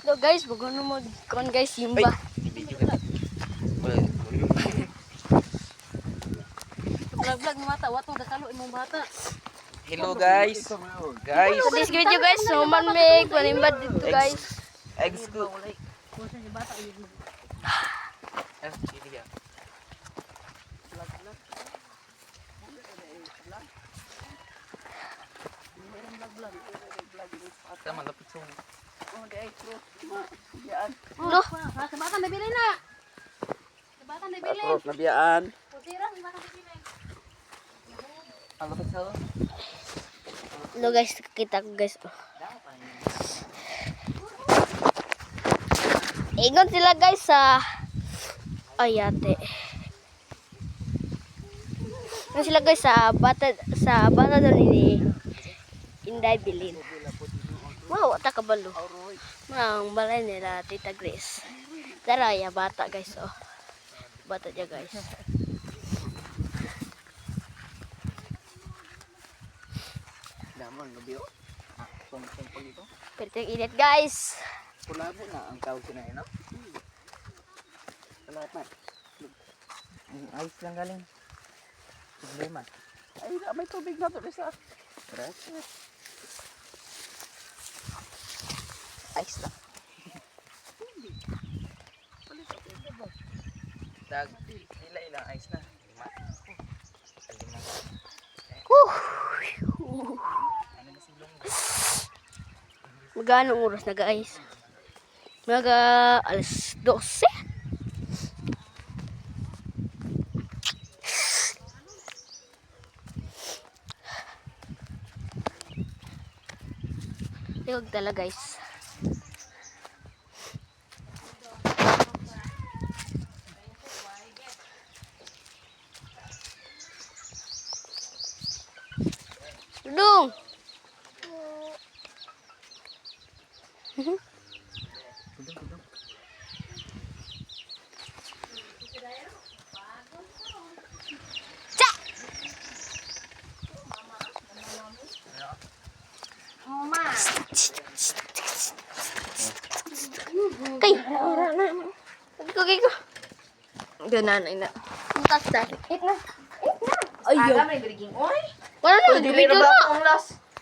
So guys, bago mo kon guys simba. Vlog mo mata, wato dakalo imong bata. Hello guys. Guys. So this video guys, so man make manimbad dito guys. Eggs ko. Tama lapit sa. No, sa bata nabili na. Sa bata nabili. Cross na biyaan. Putira, sa bata nabili. Ang lapit sa. No guys, kita ko guys. Ingon sila guys sa ayate. Ingon sila guys sa bata daw ni Inday Bilin. Wow, ta kabalo. Ang balay nila Tita Grace. Tara ya bata guys oh. Bata dia guys. Damon gabi oh. Song ito. Perting init guys. Kulabo na ang tawag sila no? Salamat. Ice lang galing. Problema. Ay, may tubig na to isa. Ice lang. Dag, ilang ice na. 5. Ano na silong? Magano oras na guys? Mga alas 12. Liwag tala guys. Dudung. Cak. Mama. Kay. Ko. Ganan ina. Entas dali. Eat na. Ayaw. Aga may briging oy. Wala na, Dili video na ba na. akong last?